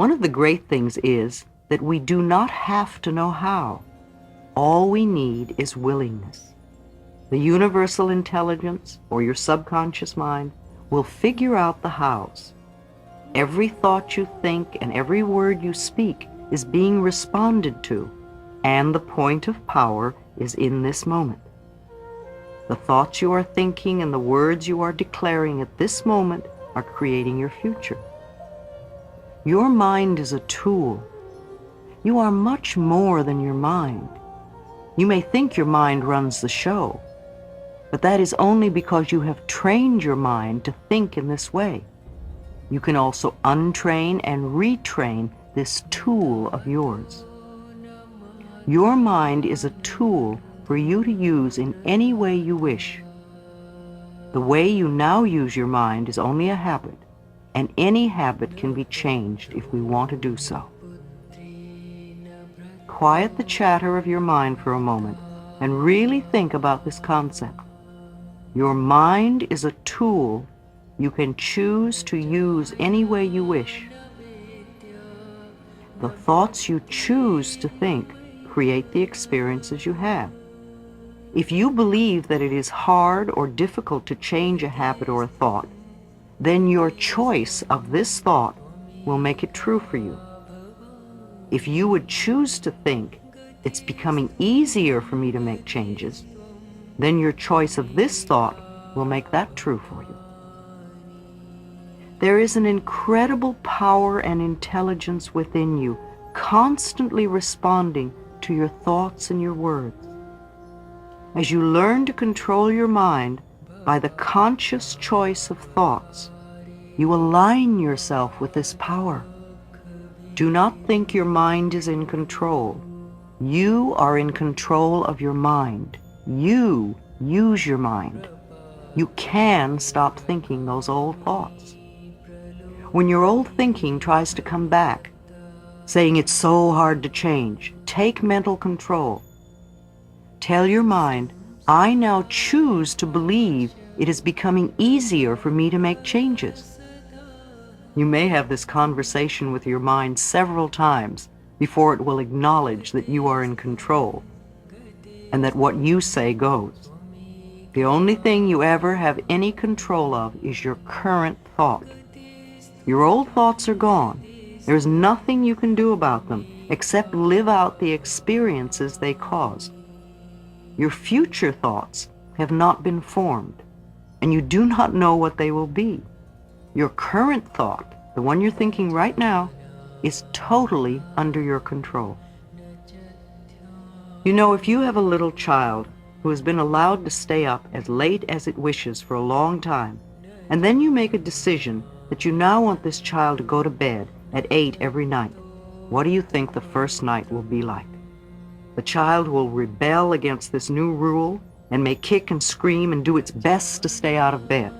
One of the great things is that we do not have to know how. All we need is willingness. The universal intelligence, or your subconscious mind, will figure out the hows. Every thought you think and every word you speak is being responded to, and the point of power is in this moment. The thoughts you are thinking and the words you are declaring at this moment are creating your future. Your mind is a tool. You are much more than your mind. You may think your mind runs the show, but that is only because you have trained your mind to think in this way. You can also untrain and retrain this tool of yours. Your mind is a tool for you to use in any way you wish. The way you now use your mind is only a habit, and any habit can be changed if we want to do so. Quiet the chatter of your mind for a moment and really think about this concept. Your mind is a tool you can choose to use any way you wish. The thoughts you choose to think create the experiences you have. If you believe that it is hard or difficult to change a habit or a thought, then your choice of this thought will make it true for you. If you would choose to think, it's becoming easier for me to make changes, then your choice of this thought will make that true for you. There is an incredible power and intelligence within you, constantly responding to your thoughts and your words. As you learn to control your mind by the conscious choice of thoughts, you align yourself with this power. Do not think your mind is in control. You are in control of your mind. You use your mind. You can stop thinking those old thoughts. When your old thinking tries to come back, saying it's so hard to change, take mental control. Tell your mind, I now choose to believe it is becoming easier for me to make changes. You may have this conversation with your mind several times before it will acknowledge that you are in control and that what you say goes. The only thing you ever have any control of is your current thought. Your old thoughts are gone. There's nothing you can do about them except live out the experiences they caused. Your future thoughts have not been formed, and you do not know what they will be. Your current thought, the one you're thinking right now, is totally under your control. You know, if you have a little child who has been allowed to stay up as late as it wishes for a long time, and then you make a decision that you now want this child to go to bed at 8 every night, what do you think the first night will be like? The child will rebel against this new rule and may kick and scream and do its best to stay out of bed.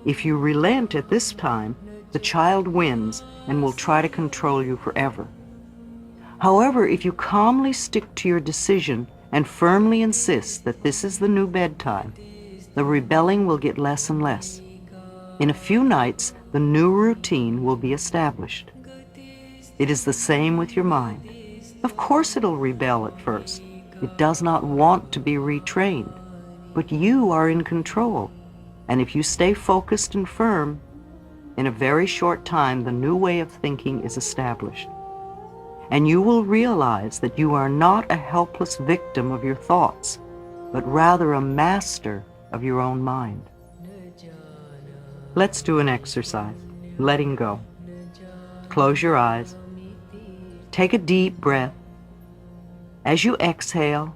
If you relent at this time, the child wins and will try to control you forever. However, if you calmly stick to your decision and firmly insist that this is the new bedtime, the rebelling will get less and less. In a few nights, the new routine will be established. It is the same with your mind. Of course it'll rebel at first. It does not want to be retrained. But you are in control. And if you stay focused and firm, in a very short time the new way of thinking is established. And you will realize that you are not a helpless victim of your thoughts, but rather a master of your own mind. Let's do an exercise, letting go. Close your eyes. Take a deep breath. As you exhale,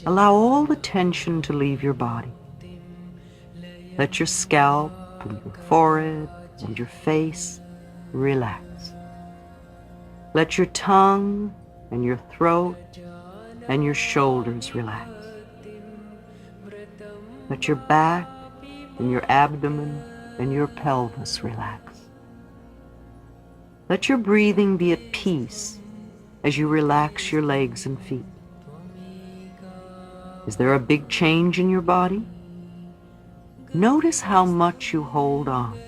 allow all the tension to leave your body. Let your scalp and your forehead and your face relax. Let your tongue and your throat and your shoulders relax. Let your back and your abdomen and your pelvis relax. Let your breathing be at peace as you relax your legs and feet. Is there a big change in your body? Notice how much you hold on.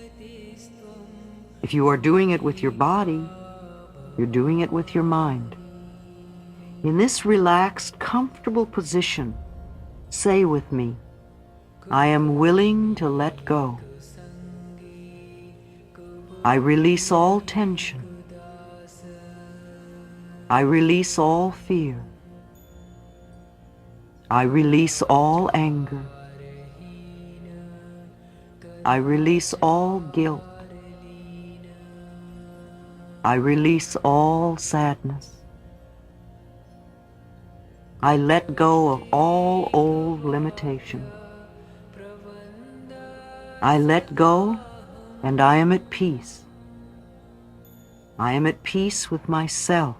If you are doing it with your body, You're doing it with your mind. In this relaxed, comfortable position, say with me, I am willing to let go. I release all tension. I release all fear. I release all anger. I release all guilt. I release all sadness. I let go of all old limitations. I let go and I am at peace. I am at peace with myself.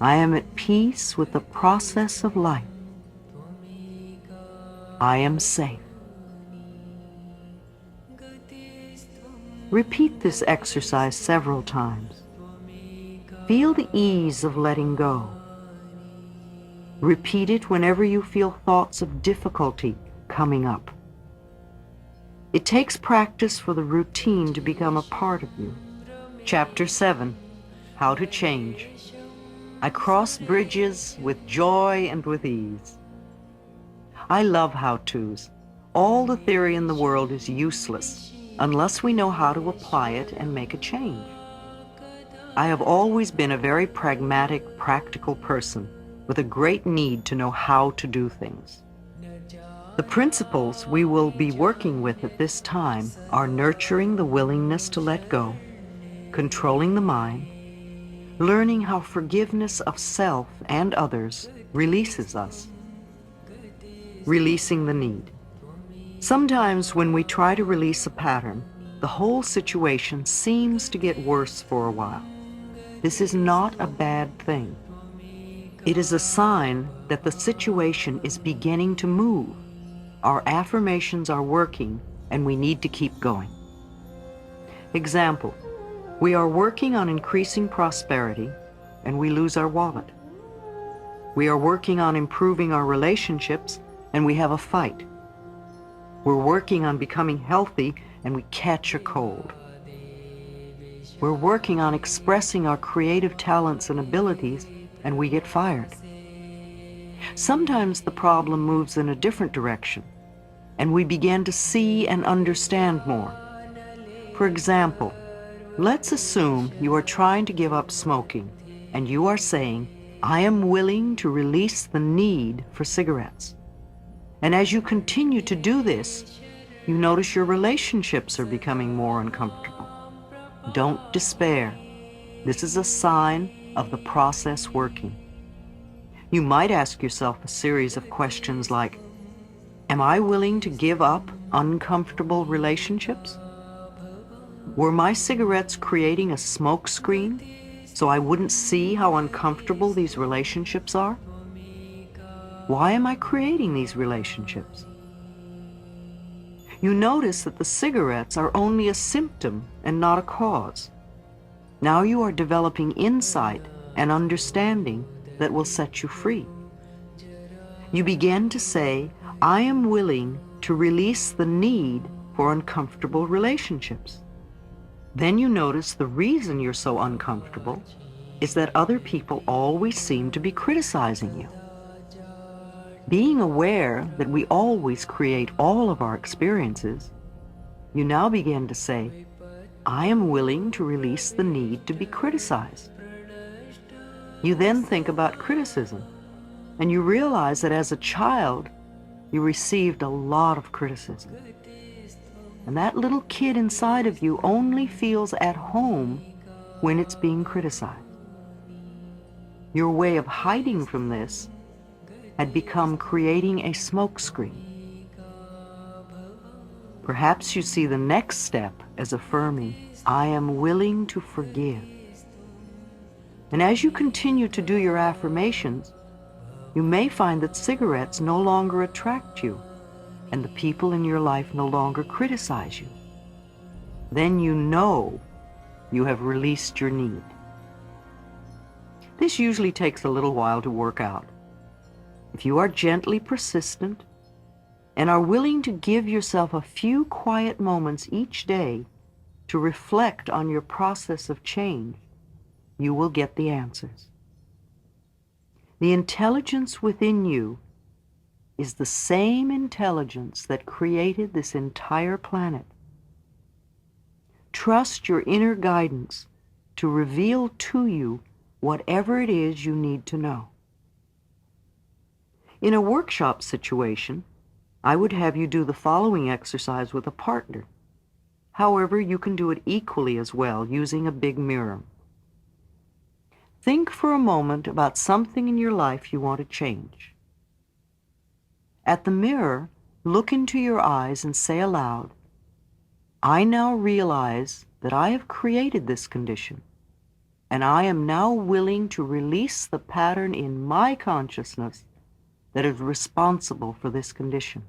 I am at peace with the process of life. I am safe. Repeat this exercise several times. Feel the ease of letting go. Repeat it whenever you feel thoughts of difficulty coming up. It takes practice for the routine to become a part of you. Chapter 7, How to Change. I cross bridges with joy and with ease. I love how-tos. All the theory in the world is useless unless we know how to apply it and make a change. I have always been a very pragmatic, practical person with a great need to know how to do things. The principles we will be working with at this time are nurturing the willingness to let go, controlling the mind, learning how forgiveness of self and others releases us, releasing the need. Sometimes when we try to release a pattern, the whole situation seems to get worse for a while. This is not a bad thing. It is a sign that the situation is beginning to move. Our affirmations are working and we need to keep going. Example, we are working on increasing prosperity and we lose our wallet. We are working on improving our relationships and we have a fight. We're working on becoming healthy and we catch a cold. We're working on expressing our creative talents and abilities and we get fired. Sometimes the problem moves in a different direction and we begin to see and understand more. For example, let's assume you are trying to give up smoking and you are saying, I am willing to release the need for cigarettes. And as you continue to do this, you notice your relationships are becoming more uncomfortable. Don't despair. This is a sign of the process working. You might ask yourself a series of questions like, am I willing to give up uncomfortable relationships? Were my cigarettes creating a smoke screen so I wouldn't see how uncomfortable these relationships are? Why am I creating these relationships? You notice that the cigarettes are only a symptom and not a cause. Now you are developing insight and understanding that will set you free. You begin to say, I am willing to release the need for uncomfortable relationships. Then you notice the reason you're so uncomfortable is that other people always seem to be criticizing you. Being aware that we always create all of our experiences, you now begin to say, I am willing to release the need to be criticized. You then think about criticism, and you realize that as a child, you received a lot of criticism. And that little kid inside of you only feels at home when it's being criticized. Your way of hiding from this had become creating a smokescreen. Perhaps you see the next step as affirming, I am willing to forgive. And as you continue to do your affirmations, you may find that cigarettes no longer attract you, and the people in your life no longer criticize you. Then you know you have released your need. This usually takes a little while to work out. If you are gently persistent and are willing to give yourself a few quiet moments each day to reflect on your process of change, you will get the answers. The intelligence within you is the same intelligence that created this entire planet. Trust your inner guidance to reveal to you whatever it is you need to know. In a workshop situation, I would have you do the following exercise with a partner. However, you can do it equally as well using a big mirror. Think for a moment about something in your life you want to change. At the mirror, look into your eyes and say aloud, "I now realize that I have created this condition, and I am now willing to release the pattern in my consciousness that is responsible for this condition."